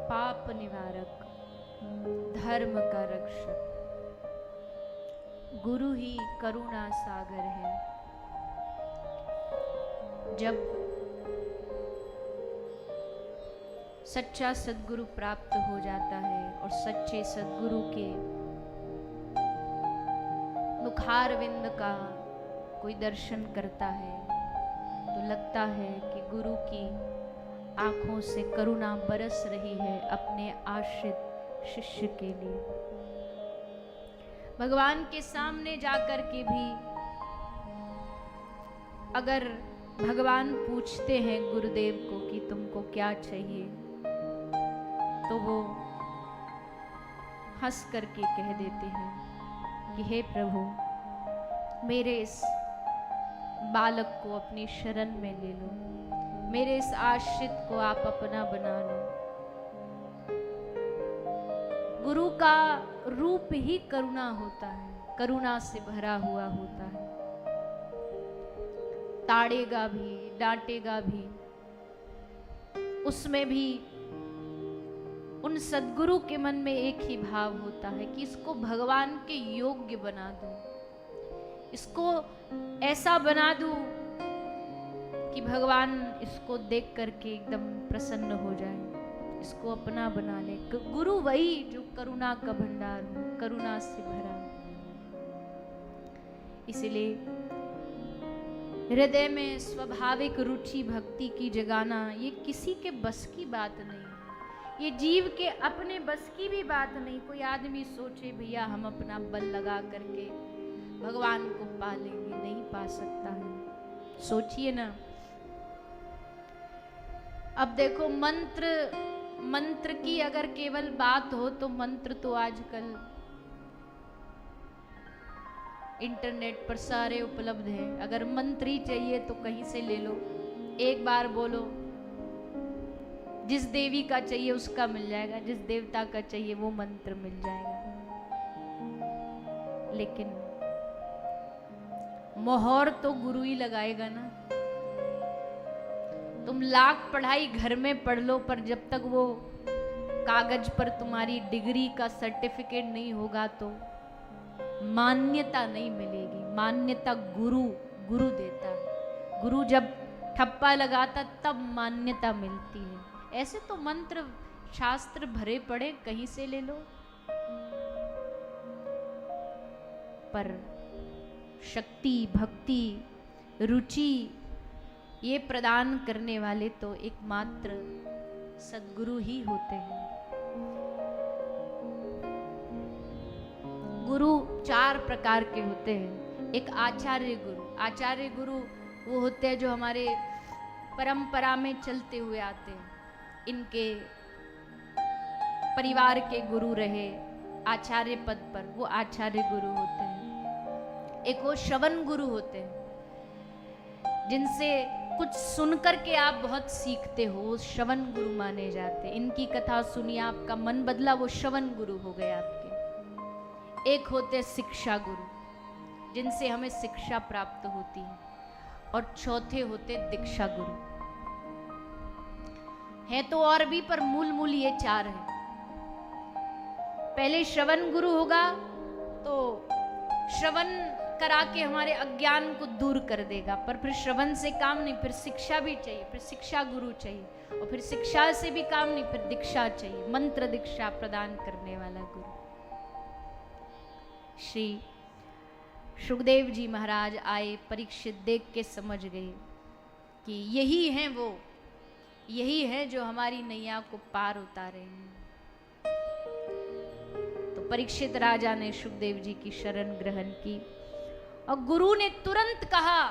पाप निवारक, धर्म का रक्षक, गुरु ही करुणा सागर है। जब सच्चा सद्गुरु प्राप्त हो जाता है और सच्चे सद्गुरु के मुखारविंद का कोई दर्शन करता है तो लगता है कि गुरु की आंखों से करुणा बरस रही है अपने आश्रित शिष्य के लिए। भगवान के सामने जाकर के भी अगर भगवान पूछते हैं गुरुदेव को कि तुमको क्या चाहिए, तो वो हंस करके कह देते हैं कि हे प्रभु, मेरे इस बालक को अपनी शरण में ले लो, मेरे इस आश्रित को आप अपना बना लो। गुरु का रूप ही करुणा होता है, करुणा से भरा हुआ होता है। ताड़ेगा भी, डांटेगा भी, उसमें भी उन सद्गुरु के मन में एक ही भाव होता है कि इसको भगवान के योग्य बना दूं, इसको ऐसा बना दूं कि भगवान इसको देख करके एकदम प्रसन्न हो जाए, इसको अपना बना ले। गुरु वही जो करुणा का भंडार हो, करुणा से भरा। इसलिए हृदय में स्वाभाविक रुचि भक्ति की जगाना ये किसी के बस की बात नहीं है, ये जीव के अपने बस की भी बात नहीं। कोई आदमी सोचे भैया हम अपना बल लगा करके भगवान को पा लेंगे, नहीं पा सकता है। सोचिए ना, अब देखो मंत्र की अगर केवल बात हो तो मंत्र तो आजकल इंटरनेट पर सारे उपलब्ध हैं। अगर मंत्र ही चाहिए तो कहीं से ले लो, एक बार बोलो, जिस देवी का चाहिए उसका मिल जाएगा, जिस देवता का चाहिए वो मंत्र मिल जाएगा। लेकिन मोहर तो गुरु ही लगाएगा ना। तुम लाख पढ़ाई घर में पढ़ लो, पर जब तक वो कागज पर तुम्हारी डिग्री का सर्टिफिकेट नहीं होगा तो मान्यता नहीं मिलेगी। मान्यता गुरु देता है। गुरु जब ठप्पा लगाता तब मान्यता मिलती है। ऐसे तो मंत्र शास्त्र भरे पड़े, कहीं से ले लो, पर शक्ति भक्ति रुचि ये प्रदान करने वाले तो एकमात्र सद्गुरु ही होते हैं। गुरु 4 प्रकार के होते हैं। एक आचार्य गुरु। आचार्य गुरु वो होते हैं जो हमारे परंपरा में चलते हुए आते हैं, इनके परिवार के गुरु रहे आचार्य पद पर, वो आचार्य गुरु होते हैं। एक वो श्रवण गुरु होते हैं, जिनसे कुछ सुनकर के आप बहुत सीखते हो, वो श्रवण गुरु माने जाते हैं। इनकी कथा सुनिए, आपका मन बदला, वो श्रवण गुरु हो गए आपके। एक होते शिक्षा गुरु, जिनसे हमें शिक्षा प्राप्त होती है। और चौथे होते दीक्षा गुरु। है तो और भी, पर मूल ये 4 है। पहले श्रवण गुरु होगा तो श्रवण करा के हमारे अज्ञान को दूर कर देगा, पर फिर श्रवण से काम नहीं, फिर शिक्षा भी चाहिए, फिर शिक्षा गुरु चाहिए, और फिर शिक्षा से भी काम नहीं, फिर दीक्षा चाहिए, मंत्र दीक्षा प्रदान करने वाला गुरु। श्री सुखदेव जी महाराज आए, परीक्षित देख के समझ गए कि यही है वो, यही है जो हमारी नैया को पार उतारेंगे। तो परीक्षित राजा ने सुखदेव जी की शरण ग्रहण की और गुरु ने तुरंत कहा,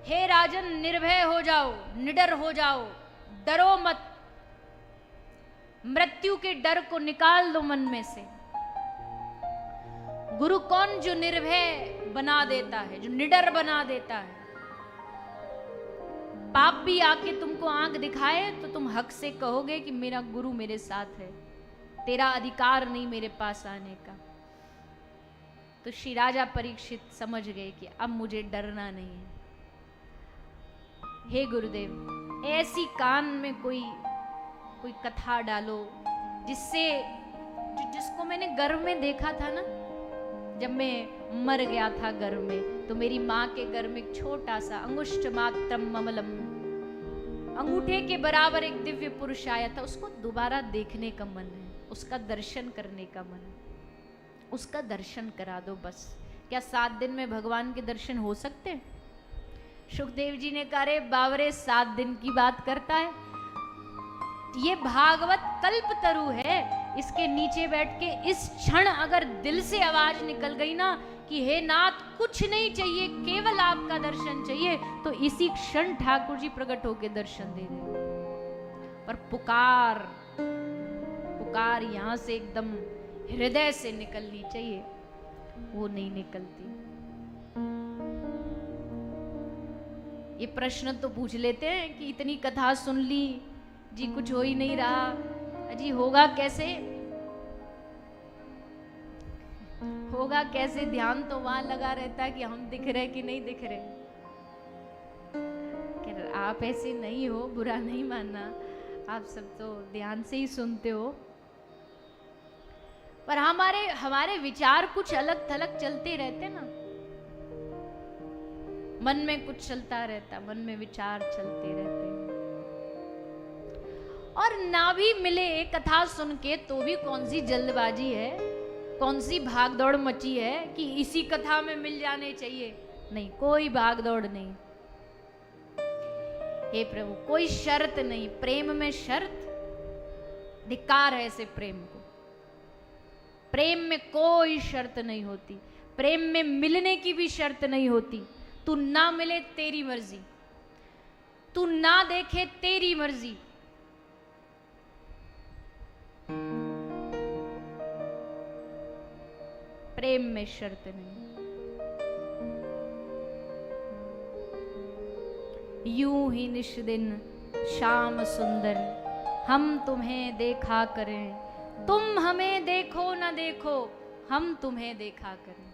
हे राजन, निर्भय हो जाओ, निडर हो जाओ, डरो मत, मृत्यु के डर को निकाल दो मन में से। गुरु कौन? जो निर्भय बना देता है, जो निडर बना देता है। पाप भी आके तुमको आंख दिखाए तो तुम हक से कहोगे कि मेरा गुरु मेरे साथ है, तेरा अधिकार नहीं मेरे पास आने का। तो श्री राजा परीक्षित समझ गए कि अब मुझे डरना नहीं है। हे गुरुदेव, ऐसी कान में कोई कोई कथा डालो जिससे जिसको मैंने गर्भ में देखा था ना, जब मैं मर गया था गर्भ में, तो मेरी माँ के गर्भ में एक छोटा सा अंगुष्ठ मात्रम ममलम, अंगूठे के बराबर एक दिव्य पुरुष आया था। उसको दोबारा देखने का मन है, उसका दर्शन करने का मन है, उसका दर्शन करा दो बस। क्या 7 दिन में भगवान के दर्शन हो सकते हैं? सुखदेव जी ने कहा, रे बावरे 7 दिन की बात करता है, ये भागवत कल्प तरु है, इसके नीचे बैठ के इस क्षण अगर दिल से आवाज निकल गई ना कि हे नाथ कुछ नहीं चाहिए, केवल आपका दर्शन चाहिए, तो इसी क्षण ठाकुर जी प्रकट होकर दर्शन दे रहे। पर पुकार पुकार यहां से एकदम हृदय से निकलनी चाहिए, वो नहीं निकलती। ये प्रश्न तो पूछ लेते हैं कि इतनी कथा सुन ली जी, कुछ हो ही नहीं रहा, अजी होगा कैसे? होगा कैसे? ध्यान तो वहां लगा रहता है कि हम दिख रहे कि नहीं दिख रहे। आप ऐसे नहीं हो, बुरा नहीं मानना, आप सब तो ध्यान से ही सुनते हो, पर हमारे विचार कुछ अलग थलग चलते रहते ना, मन में कुछ चलता रहता, मन में विचार चलते रहते हैं। और ना भी मिले कथा सुन के तो भी कौन सी जल्दबाजी है, कौन सी भागदौड़ मची है कि इसी कथा में मिल जाने चाहिए? नहीं, कोई भागदौड़ नहीं। हे प्रभु, कोई शर्त नहीं, प्रेम में शर्त धिक्कार है ऐसे प्रेम को। प्रेम में कोई शर्त नहीं होती, प्रेम में मिलने की भी शर्त नहीं होती। तू ना मिले तेरी मर्जी, तू ना देखे तेरी मर्जी। प्रेम में शर्त नहीं। यूं ही निश दिन शाम सुंदर हम तुम्हें देखा करें, तुम हमें देखो न देखो हम तुम्हें देखा करें।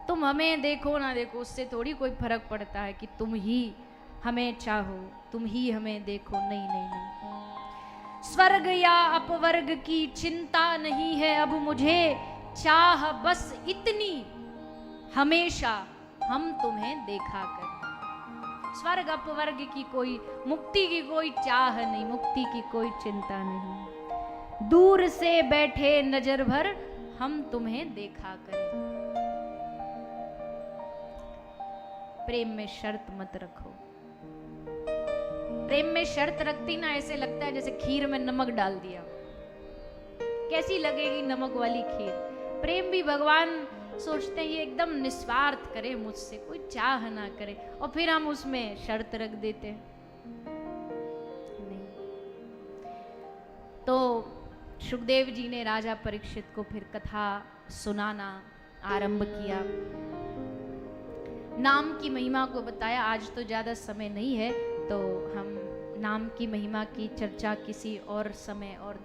तुम हमें देखो ना देखो, उससे थोड़ी कोई फर्क पड़ता है कि तुम ही हमें चाहो, तुम ही हमें देखो। नहीं नहीं नहीं, स्वर्ग या अपवर्ग की चिंता नहीं है अब मुझे, चाह बस इतनी हमेशा हम तुम्हें देखा करें। स्वर्ग अपवर्ग की कोई, मुक्ति की कोई चाह नहीं, मुक्ति की कोई चिंता नहीं। दूर से बैठे नजर भर हम तुम्हें देखा करें। प्रेम में शर्त मत रखो। प्रेम में शर्त रखती ना, ऐसे लगता है जैसे खीर में नमक डाल दिया, कैसी लगेगी नमक वाली खीर। प्रेम भी भगवान सोचते हैं ये एकदम निस्वार्थ करे मुझसे, कोई चाह ना करे, और फिर हम उसमें शर्त रख देते हैं। नहीं। तो सुखदेव जी ने राजा परीक्षित को फिर कथा सुनाना आरंभ किया, नाम की महिमा को बताया। आज तो ज़्यादा समय नहीं है, तो हम नाम की महिमा की चर्चा किसी और समय और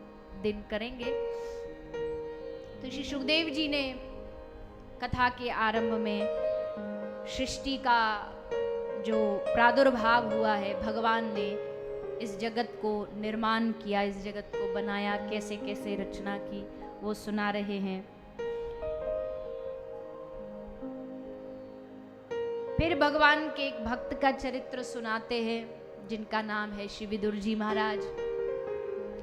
दिन करेंगे। तो श्री सुखदेव जी ने कथा के आरंभ में सृष्टि का जो प्रादुर्भाव हुआ है, भगवान ने इस जगत को निर्माण किया, इस जगत को बनाया, कैसे कैसे रचना की, वो सुना रहे हैं। फिर भगवान के एक भक्त का चरित्र सुनाते हैं जिनका नाम है श्री विदुर जी महाराज।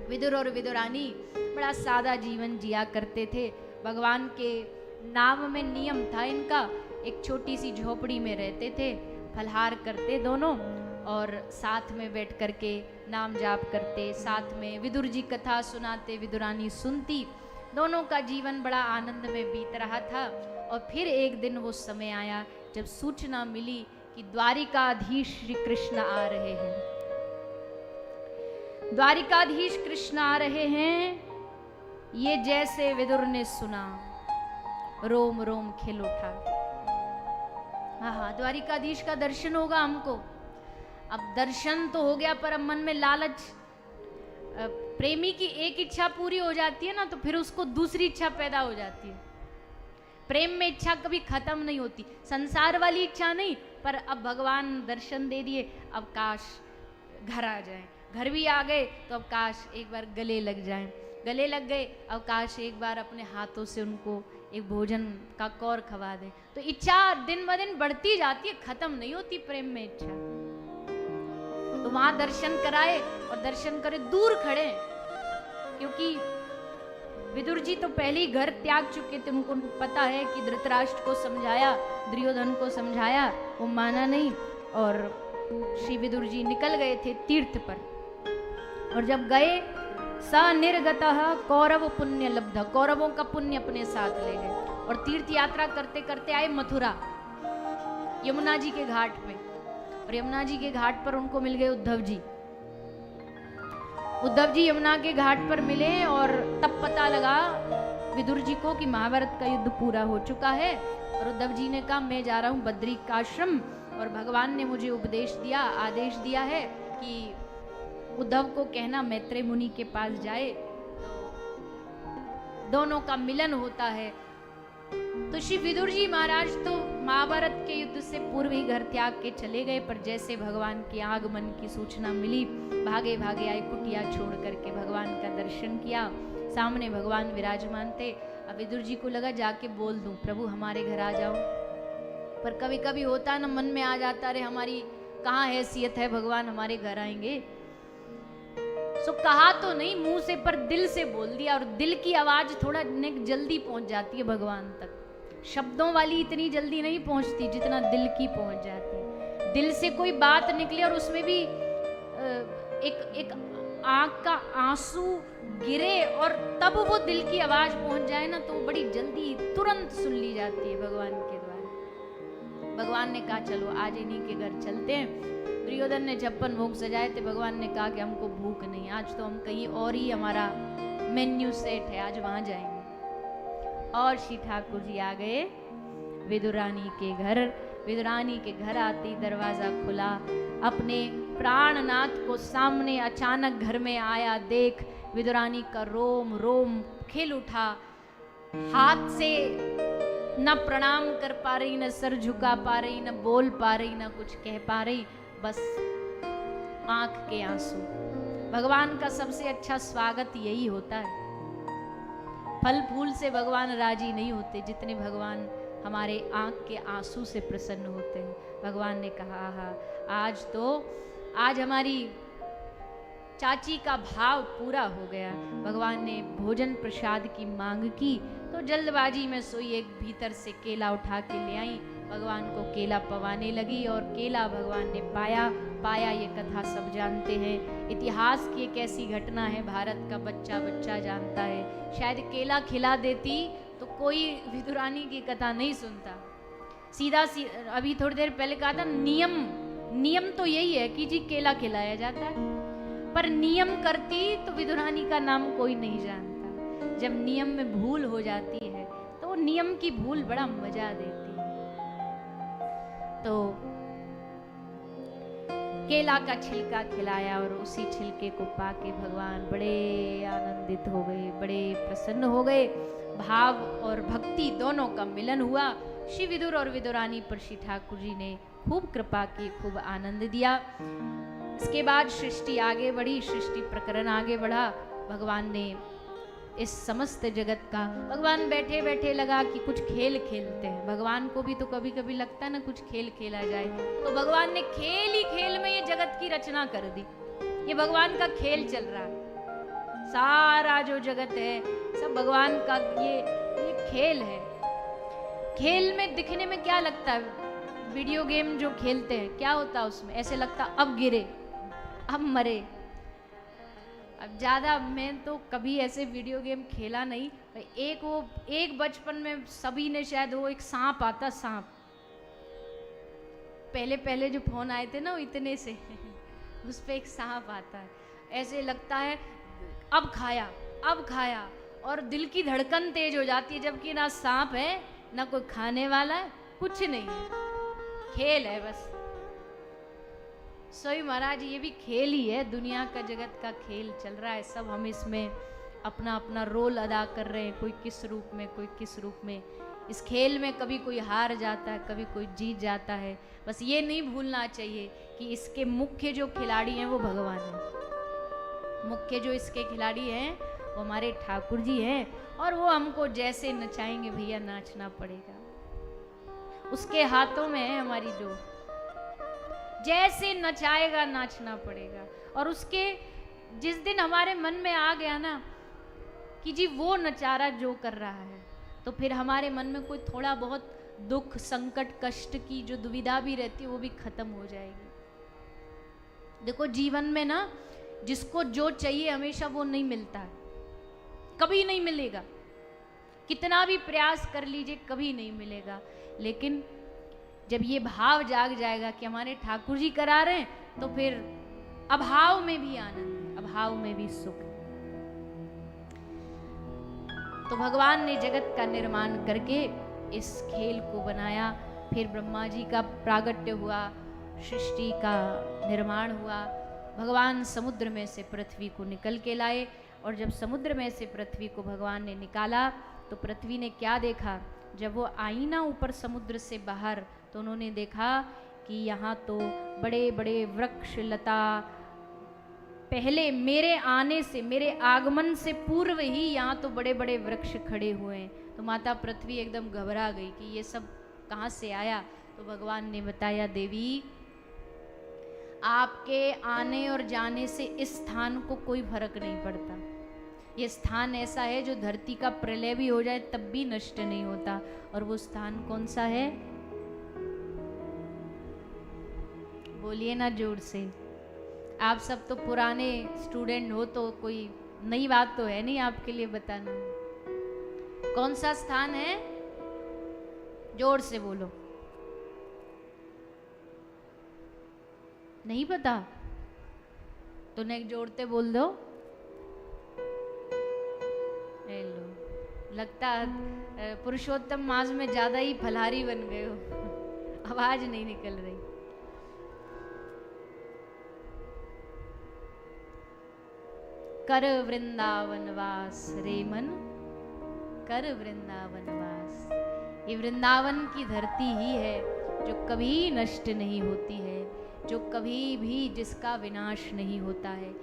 विदुर और विदुरानी बड़ा सादा जीवन जिया करते थे। भगवान के नाम में नियम था इनका, एक छोटी सी झोपड़ी में रहते थे, फलहार करते दोनों और साथ में बैठ करके नाम जाप करते, साथ में विदुर जी कथा सुनाते, विदुरानी सुनती। दोनों का जीवन बड़ा आनंद में बीत रहा था। और फिर एक दिन वो समय आया जब सूचना मिली कि द्वारिकाधीश श्री कृष्ण आ रहे हैं, द्वारिकाधीश कृष्ण आ रहे हैं। ये जैसे विदुर ने सुना, रोम रोम खिल उठा। हाँ, द्वारिकाधीश का दर्शन होगा हमको। अब दर्शन तो हो गया, पर अब मन में लालच, प्रेमी की एक इच्छा पूरी हो जाती है ना, तो फिर उसको दूसरी इच्छा पैदा हो जाती है। प्रेम में इच्छा कभी खत्म नहीं होती, संसार वाली इच्छा नहीं, पर अब भगवान दर्शन दे दिए, अब काश घर आ जाए, घर भी आ गए तो अब काश एक बार गले लग जाएं, गले लग गए अब काश एक बार अपने हाथों से उनको एक भोजन का कौर खवा दे। तो इच्छा दिन ब दिन बढ़ती जाती है, खत्म नहीं होती प्रेम में इच्छा। तो वहां दर्शन कराए और दर्शन करे दूर खड़े, क्योंकि विदुर जी तो पहले ही घर त्याग चुके थे। उनको पता है कि धृतराष्ट्र को समझाया, दुर्योधन को समझाया, वो माना नहीं और श्री विदुर जी निकल गए थे तीर्थ पर। और जब गए स निर्गतः कौरव पुण्य लब्ध, कौरवों का पुण्य अपने साथ ले गए और तीर्थ यात्रा करते करते आए मथुरा, यमुना जी के घाट पे। और यमुना जी के घाट पर उनको मिल गए उद्धव जी। उद्धव जी यमुना के घाट पर मिले और तब पता लगा विदुर जी को कि महाभारत का युद्ध पूरा हो चुका है। और उद्धव जी ने कहा मैं जा रहा हूं बद्री का आश्रम, और भगवान ने मुझे उपदेश दिया, आदेश दिया है कि उद्धव को कहना मैत्रेय मुनि के पास जाए, दोनों का मिलन होता है। तो श्री विदुर जी महाराज तो महाभारत के युद्ध से पूर्व ही घर त्याग के चले गए, पर जैसे भगवान के आगमन की सूचना मिली भागे भागे आए, कुटिया छोड़ करके भगवान का दर्शन किया। सामने भगवान विराजमान थे। अब विदुर जी को लगा जाके बोल दूं प्रभु हमारे घर आ जाओ, पर कभी कभी होता है ना मन में आ जाता रे हमारी कहाँ हैसियत है भगवान हमारे घर आएंगे। सो कहा तो नहीं मुंह से, पर दिल से बोल दिया। और दिल की आवाज थोड़ा जल्दी पहुंच जाती है भगवान तक, शब्दों वाली इतनी जल्दी नहीं पहुंचती जितना दिल की पहुंच जाती है। दिल से कोई बात निकले और उसमें भी एक आंख का आंसू गिरे और तब वो दिल की आवाज पहुंच जाए ना, तो बड़ी जल्दी तुरंत सुन ली जाती है भगवान के द्वारा। भगवान ने कहा चलो आज इन्हीं के घर चलते हैं। दुर्योधन ने 56 भोग सजाए थे, भगवान ने कहा कि हमको भूख नहीं, आज तो हम कहीं और ही हमारा मेन्यू सेट है, आज वहां जाएंगे। और श्री ठाकुर जी आ गए विदुरानी के घर। विदुरानी के घर आते ही दरवाजा खुला, अपने प्राणनाथ को सामने अचानक घर में आया देख विदुरानी का रोम रोम खिल उठा। हाथ से न प्रणाम कर पा रही, न सर झुका पा रही, न बोल पा रही, न कुछ कह पा रही, बस आंख के आंसू। भगवान का सबसे अच्छा स्वागत यही होता है। फल फूल से भगवान राजी नहीं होते जितने भगवान हमारे आंख के आंसू से प्रसन्न होते हैं। भगवान ने कहा आज हमारी चाची का भाव पूरा हो गया। भगवान ने भोजन प्रसाद की मांग की तो जल्दबाजी में सोई एक भीतर से केला उठा के ले आई, भगवान को केला पवाने लगी और केला भगवान ने पाया। ये कथा सब जानते हैं, इतिहास की एक ऐसी घटना है, भारत का बच्चा बच्चा जानता है। शायद केला खिला देती तो कोई विदुरानी की कथा नहीं सुनता। सीधा अभी थोड़ी देर पहले कहा था नियम तो यही है कि जी केला खिलाया जाता है, पर नियम करती तो विदुरानी का नाम कोई नहीं जानता। जब नियम में भूल हो जाती है तो वो नियम की भूल बड़ा मजा देती है। तो केला का छिलका खिलाया और उसी छिलके को पाके भगवान बड़े आनंदित हो गए, बड़े प्रसन्न हो गए। भाव और भक्ति दोनों का मिलन हुआ। श्री विदुर और विदुरानी पर श्री ठाकुर जी ने खूब कृपा की, खूब आनंद दिया। इसके बाद सृष्टि आगे बढ़ी, सृष्टि प्रकरण आगे बढ़ा। भगवान ने इस समस्त जगत का, भगवान बैठे बैठे लगा कि कुछ खेल खेलते हैं। भगवान को भी तो कभी कभी लगता है ना कुछ खेल खेला जाए, तो भगवान ने खेल ही खेल में ये जगत की रचना कर दी। ये भगवान का खेल चल रहा है, सारा जो जगत है सब भगवान का ये खेल है। खेल में दिखने में क्या लगता है, वीडियो गेम जो खेलते हैं क्या होता है उसमें, ऐसे लगता अब गिरे अब मरे। अब ज्यादा मैं तो कभी ऐसे वीडियो गेम खेला नहीं। एक बचपन में सभी ने शायद वो एक सांप आता, सांप पहले जो फोन आए थे ना वो इतने से उस पे एक सांप आता है, ऐसे लगता है अब खाया और दिल की धड़कन तेज हो जाती है, जबकि ना सांप है ना कोई खाने वाला है, कुछ नहीं है, खेल है बस। सोई महाराज ये भी खेल ही है, दुनिया का जगत का खेल चल रहा है। सब हम इसमें अपना अपना रोल अदा कर रहे हैं, कोई किस रूप में कोई किस रूप में। इस खेल में कभी कोई हार जाता है, कभी कोई जीत जाता है। बस ये नहीं भूलना चाहिए कि इसके मुख्य जो खिलाड़ी हैं वो भगवान है। मुख्य जो इसके खिलाड़ी हैं वो हमारे ठाकुर जी हैं, और वो हमको जैसे नचाएंगे भैया नाचना पड़ेगा। उसके हाथों में है हमारी डोर, जैसे नचाएगा नाचना पड़ेगा। और उसके जिस दिन हमारे मन में आ गया ना कि जी वो नचारा जो कर रहा है, तो फिर हमारे मन में कोई थोड़ा बहुत दुख, संकट, कष्ट की जो दुविधा भी रहती है वो भी खत्म हो जाएगी। देखो जीवन में ना जिसको जो चाहिए हमेशा वो नहीं मिलता है, कभी नहीं मिलेगा, कितना भी प्रयास कर लीजिए कभी नहीं मिलेगा। लेकिन जब ये भाव जाग जाएगा कि हमारे ठाकुर जी करा रहे हैं, तो फिर अभाव में भी आनंद है, अभाव में भी सुख है। तो भगवान ने जगत का निर्माण करके इस खेल को बनाया। फिर ब्रह्मा जी का प्रागट्य हुआ, सृष्टि का निर्माण हुआ। भगवान समुद्र में से पृथ्वी को निकल के लाए, और जब समुद्र में से पृथ्वी को भगवान ने निकाला तो पृथ्वी ने क्या देखा? जब वो आई ना ऊपर समुद्र से बाहर, तो उन्होंने देखा कि यहाँ तो बड़े बड़े वृक्ष लता, पहले मेरे आने से, मेरे आगमन से पूर्व ही यहाँ तो बड़े बड़े वृक्ष खड़े हुए हैं। तो माता पृथ्वी एकदम घबरा गई कि ये सब कहाँ से आया। तो भगवान ने बताया, देवी आपके आने और जाने से इस स्थान को कोई फर्क नहीं पड़ता। ये स्थान ऐसा है जो धरती का प्रलय भी हो जाए तब भी नष्ट नहीं होता। और वो स्थान कौन सा है? बोलिए ना जोर से। आप सब तो पुराने स्टूडेंट हो, तो कोई नई बात तो है नहीं आपके लिए बताना। कौन सा स्थान है? जोर से बोलो। नहीं पता तो नेक जोड़ते बोल दो। लो, लगता पुरुषोत्तम मास में ज्यादा ही फलहारी बन गए हो, आवाज नहीं निकल रही। कर वृंदावन वास रे मन, कर वृंदावन वास। ये वृंदावन की धरती ही है जो कभी नष्ट नहीं होती है, जो कभी भी जिसका विनाश नहीं होता है।